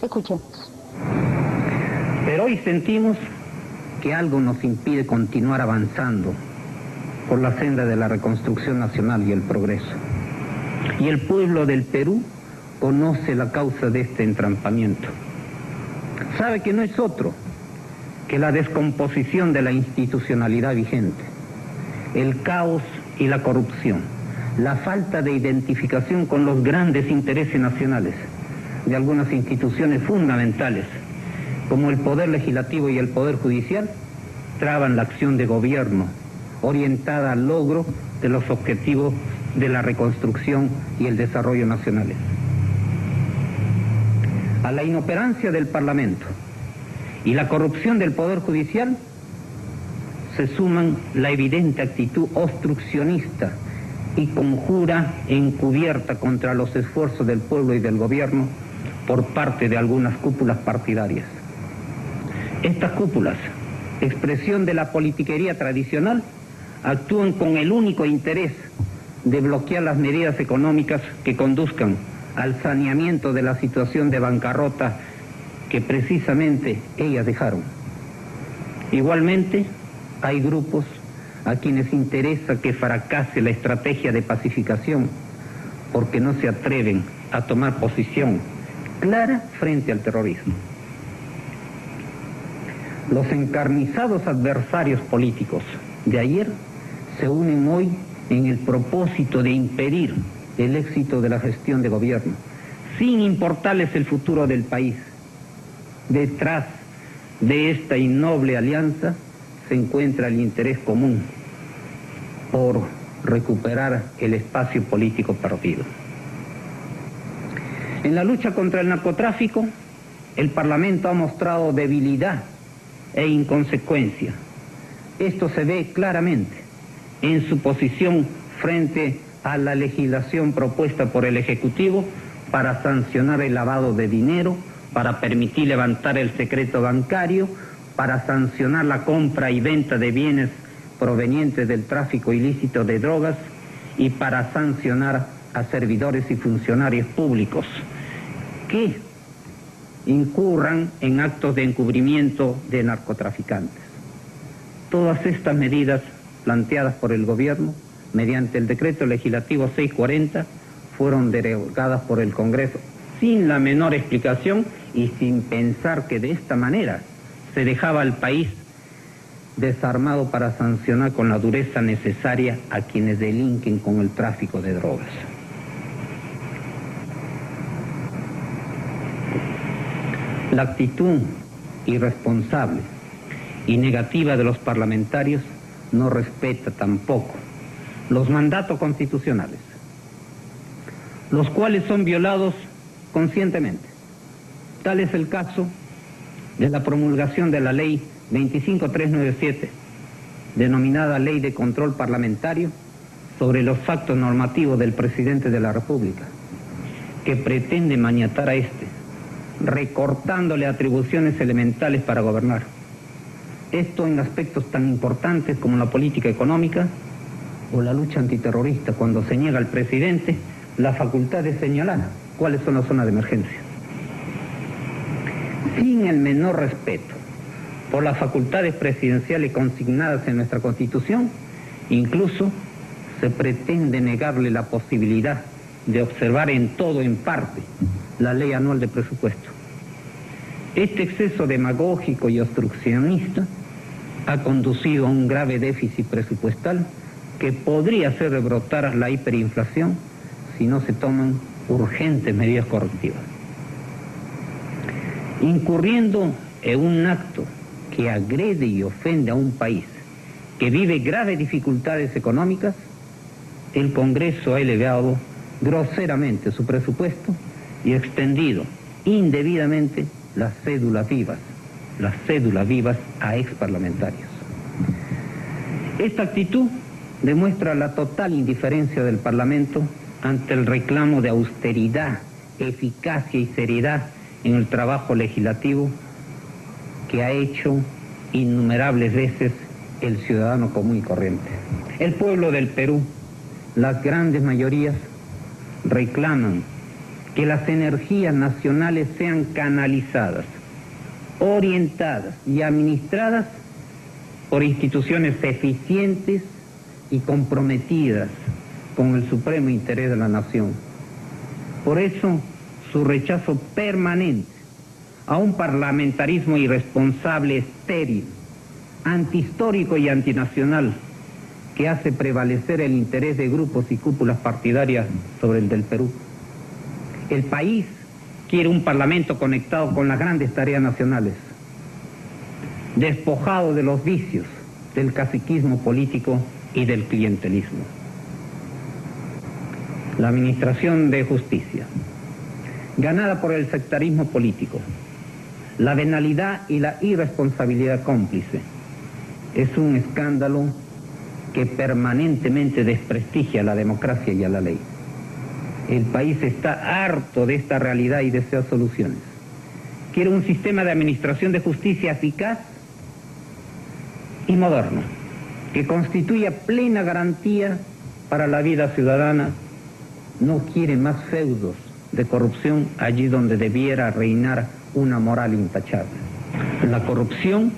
Escuchemos. Pero hoy sentimos que algo nos impide continuar avanzando por la senda de la reconstrucción nacional y el progreso. Y el pueblo del Perú conoce la causa de este entrampamiento. Sabe que no es otro que la descomposición de la institucionalidad vigente, el caos y la corrupción, la falta de identificación con los grandes intereses nacionales de algunas instituciones fundamentales, como el Poder Legislativo y el Poder Judicial, traban la acción de gobierno orientada al logro de los objetivos de la reconstrucción y el desarrollo nacionales. A la inoperancia del Parlamento y la corrupción del Poder Judicial se suman la evidente actitud obstruccionista y conjura encubierta contra los esfuerzos del pueblo y del gobierno por parte de algunas cúpulas partidarias. Estas cúpulas, expresión de la politiquería tradicional, actúan con el único interés de bloquear las medidas económicas que conduzcan al saneamiento de la situación de bancarrota que precisamente ellas dejaron. Igualmente, hay grupos a quienes interesa que fracase la estrategia de pacificación porque no se atreven a tomar posición clara frente al terrorismo. Los encarnizados adversarios políticos de ayer se unen hoy en el propósito de impedir el éxito de la gestión de gobierno, sin importarles el futuro del país. Detrás de esta innoble alianza se encuentra el interés común por recuperar el espacio político perdido. En la lucha contra el narcotráfico, el Parlamento ha mostrado debilidad e inconsecuencia. Esto se ve claramente en su posición frente a la legislación propuesta por el Ejecutivo para sancionar el lavado de dinero, para permitir levantar el secreto bancario, para sancionar la compra y venta de bienes provenientes del tráfico ilícito de drogas y para sancionar a servidores y funcionarios públicos que incurran en actos de encubrimiento de narcotraficantes. Todas estas medidas planteadas por el gobierno mediante el decreto legislativo 640 fueron derogadas por el Congreso sin la menor explicación y sin pensar que de esta manera se dejaba al país desarmado para sancionar con la dureza necesaria a quienes delinquen con el tráfico de drogas. La actitud irresponsable y negativa de los parlamentarios no respeta tampoco los mandatos constitucionales, los cuales son violados conscientemente. Tal es el caso de la promulgación de la ley 25397, denominada Ley de Control Parlamentario sobre los actos normativos del presidente de la República, que pretende maniatar a este, recortándole atribuciones elementales para gobernar. Esto en aspectos tan importantes como la política económica o la lucha antiterrorista, cuando se niega al presidente la facultad de señalar cuáles son las zonas de emergencia. Sin el menor respeto por las facultades presidenciales consignadas en nuestra Constitución, incluso se pretende negarle la posibilidad de observar en todo o en parte la ley anual de presupuesto. Este exceso demagógico y obstruccionista ha conducido a un grave déficit presupuestal que podría hacer rebrotar la hiperinflación si no se toman urgentes medidas correctivas. Incurriendo en un acto que agrede y ofende a un país que vive graves dificultades económicas, el Congreso ha elevado groseramente su presupuesto y extendido indebidamente las cédulas vivas a exparlamentarios. Esta actitud demuestra la total indiferencia del Parlamento ante el reclamo de austeridad, eficacia y seriedad en el trabajo legislativo que ha hecho innumerables veces el ciudadano común y corriente. El pueblo del Perú, las grandes mayorías, reclaman que las energías nacionales sean canalizadas, orientadas y administradas por instituciones eficientes y comprometidas con el supremo interés de la nación. Por eso, su rechazo permanente a un parlamentarismo irresponsable, estéril, antihistórico y antinacional, que hace prevalecer el interés de grupos y cúpulas partidarias sobre el del Perú. El país quiere un parlamento conectado con las grandes tareas nacionales, despojado de los vicios del caciquismo político y del clientelismo. La administración de justicia, ganada por el sectarismo político, la venalidad y la irresponsabilidad cómplice, es un escándalo que permanentemente desprestigia a la democracia y a la ley. El país está harto de esta realidad y desea soluciones. Quiere un sistema de administración de justicia eficaz y moderno, que constituya plena garantía para la vida ciudadana. No quiere más feudos de corrupción allí donde debiera reinar una moral intachable. La corrupción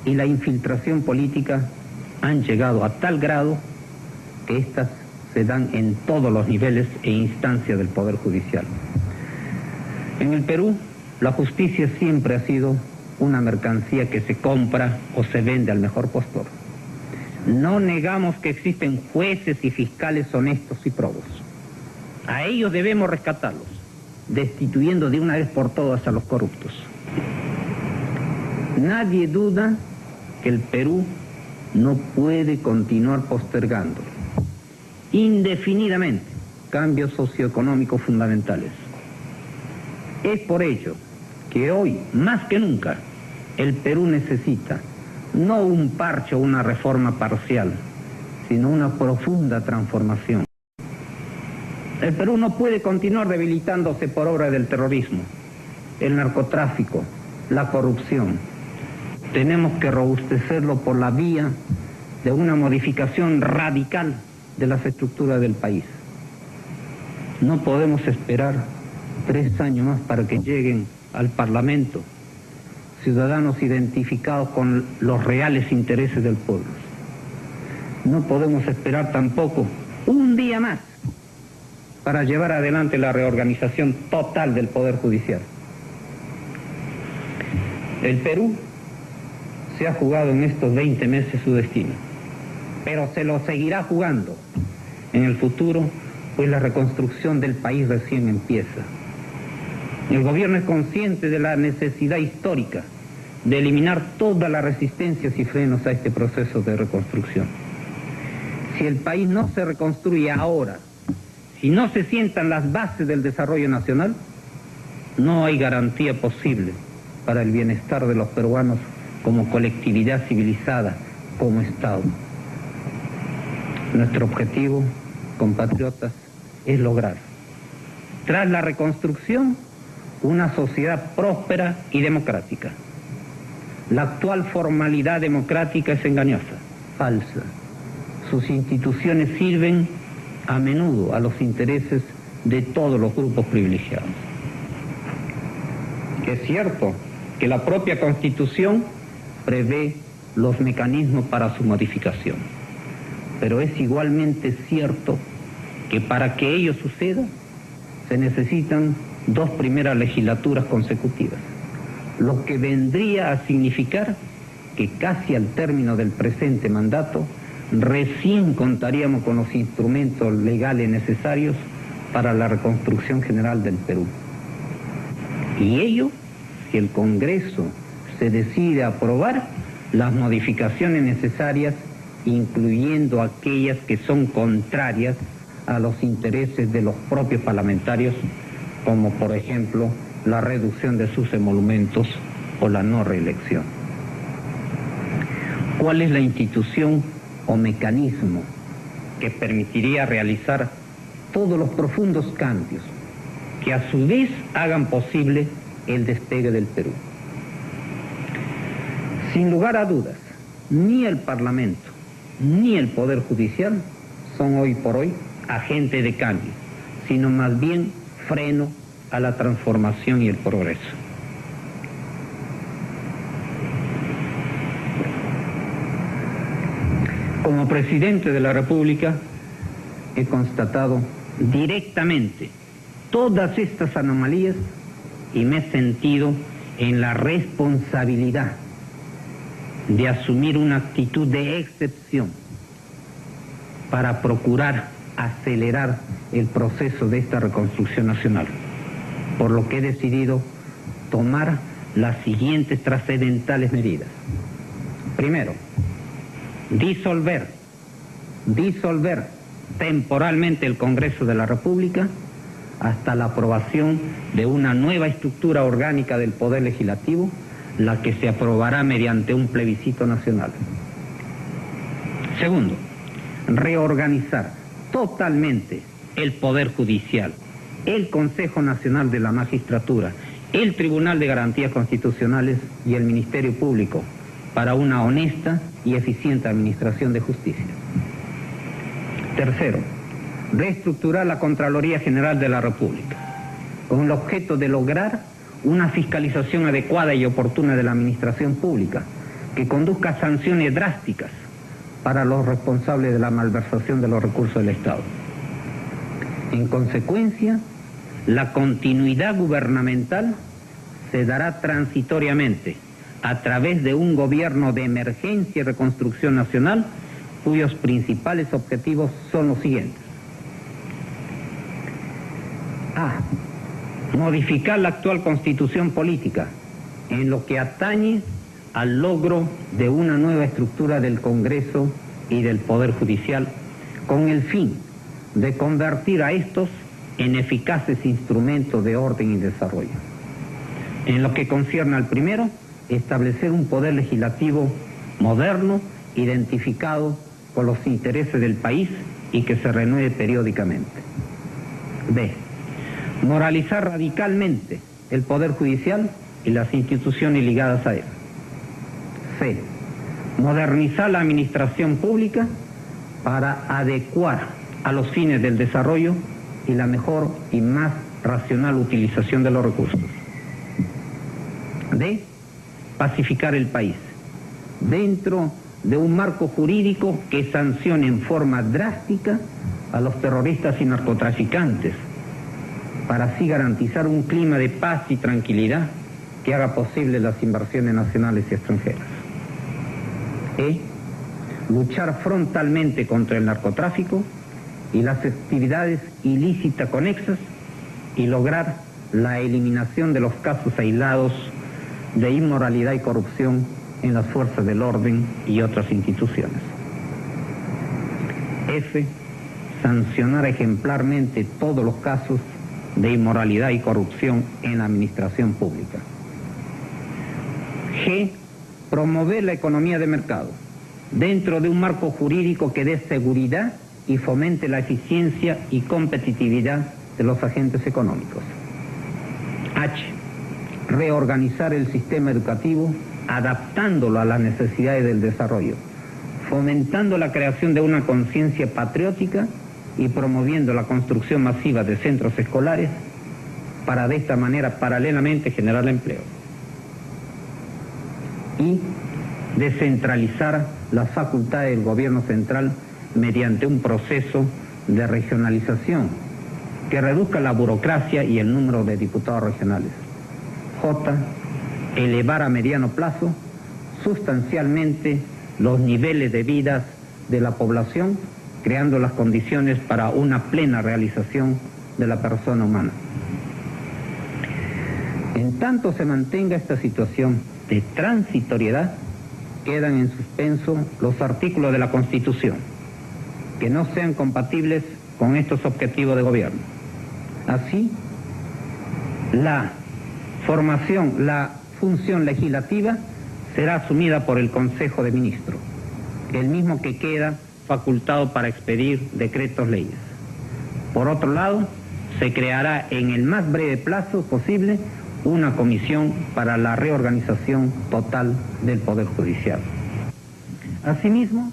y la infiltración política han llegado a tal grado que éstas se dan en todos los niveles e instancias del Poder Judicial. En el Perú, la justicia siempre ha sido una mercancía que se compra o se vende al mejor postor. No negamos que existen jueces y fiscales honestos y probos. A ellos debemos rescatarlos, destituyendo de una vez por todas a los corruptos. Nadie duda que el Perú no puede continuar postergando indefinidamente cambios socioeconómicos fundamentales. Es por ello que hoy, más que nunca, el Perú necesita no un parche o una reforma parcial, sino una profunda transformación. El Perú no puede continuar debilitándose por obra del terrorismo, el narcotráfico, la corrupción. Tenemos que robustecerlo por la vía de una modificación radical de las estructuras del país. No podemos esperar 3 años más para que lleguen al Parlamento ciudadanos identificados con los reales intereses del pueblo. No podemos esperar tampoco un día más para llevar adelante la reorganización total del Poder Judicial. El Perú se ha jugado en estos 20 meses su destino, pero se lo seguirá jugando en el futuro, pues la reconstrucción del país recién empieza. El gobierno es consciente de la necesidad histórica de eliminar todas las resistencias y frenos a este proceso de reconstrucción. Si el país no se reconstruye ahora, si no se sientan las bases del desarrollo nacional, no hay garantía posible para el bienestar de los peruanos como colectividad civilizada, como Estado. Nuestro objetivo, compatriotas, es lograr, tras la reconstrucción, una sociedad próspera y democrática. La actual formalidad democrática es engañosa, falsa. Sus instituciones sirven a menudo a los intereses de todos los grupos privilegiados. Es cierto que la propia Constitución prevé los mecanismos para su modificación, pero es igualmente cierto que para que ello suceda se necesitan 2 primeras legislaturas consecutivas, lo que vendría a significar que casi al término del presente mandato recién contaríamos con los instrumentos legales necesarios para la reconstrucción general del Perú. Y ello, si el Congreso se decide a aprobar las modificaciones necesarias, incluyendo aquellas que son contrarias a los intereses de los propios parlamentarios, como por ejemplo la reducción de sus emolumentos o la no reelección. ¿Cuál es la institución o mecanismo que permitiría realizar todos los profundos cambios que a su vez hagan posible el despegue del Perú? Sin lugar a dudas, ni el Parlamento ni el Poder Judicial son hoy por hoy agentes de cambio, sino más bien freno a la transformación y el progreso. Como presidente de la República, he constatado directamente todas estas anomalías y me he sentido en la responsabilidad de asumir una actitud de excepción para procurar acelerar el proceso de esta reconstrucción nacional, por lo que he decidido tomar las siguientes trascendentales medidas. Primero, disolver temporalmente el Congreso de la República hasta la aprobación de una nueva estructura orgánica del Poder Legislativo, la que se aprobará mediante un plebiscito nacional. Segundo, reorganizar totalmente el Poder Judicial, el Consejo Nacional de la Magistratura, el Tribunal de Garantías Constitucionales y el Ministerio Público para una honesta y eficiente administración de justicia. Tercero, reestructurar la Contraloría General de la República, con el objeto de lograr una fiscalización adecuada y oportuna de la administración pública, que conduzca a sanciones drásticas para los responsables de la malversación de los recursos del Estado. En consecuencia, la continuidad gubernamental se dará transitoriamente a través de un gobierno de emergencia y reconstrucción nacional, cuyos principales objetivos son los siguientes. A. Modificar la actual constitución política en lo que atañe al logro de una nueva estructura del Congreso y del Poder Judicial, con el fin de convertir a estos en eficaces instrumentos de orden y desarrollo. En lo que concierne al primero, establecer un poder legislativo moderno, identificado con los intereses del país y que se renueve periódicamente. B. Moralizar radicalmente el Poder Judicial y las instituciones ligadas a él. C. Modernizar la administración pública para adecuar a los fines del desarrollo y la mejor y más racional utilización de los recursos. D. Pacificar el país dentro de un marco jurídico que sancione en forma drástica a los terroristas y narcotraficantes, para así garantizar un clima de paz y tranquilidad que haga posible las inversiones nacionales y extranjeras. E. Luchar frontalmente contra el narcotráfico y las actividades ilícitas conexas y lograr la eliminación de los casos aislados de inmoralidad y corrupción en las fuerzas del orden y otras instituciones. F. Sancionar ejemplarmente todos los casos de inmoralidad y corrupción en la administración pública. G. Promover la economía de mercado dentro de un marco jurídico que dé seguridad y fomente la eficiencia y competitividad de los agentes económicos. H. Reorganizar el sistema educativo adaptándolo a las necesidades del desarrollo, fomentando la creación de una conciencia patriótica y promoviendo la construcción masiva de centros escolares para de esta manera paralelamente generar empleo. Y descentralizar las facultades del gobierno central mediante un proceso de regionalización que reduzca la burocracia y el número de diputados regionales. J. Elevar a mediano plazo sustancialmente los niveles de vida de la población, creando las condiciones para una plena realización de la persona humana. En tanto se mantenga esta situación de transitoriedad, quedan en suspenso los artículos de la Constitución que no sean compatibles con estos objetivos de gobierno. Así, la función legislativa será asumida por el Consejo de Ministros, el mismo que queda facultado para expedir decretos leyes. Por otro lado, se creará en el más breve plazo posible una comisión para la reorganización total del Poder Judicial. Asimismo,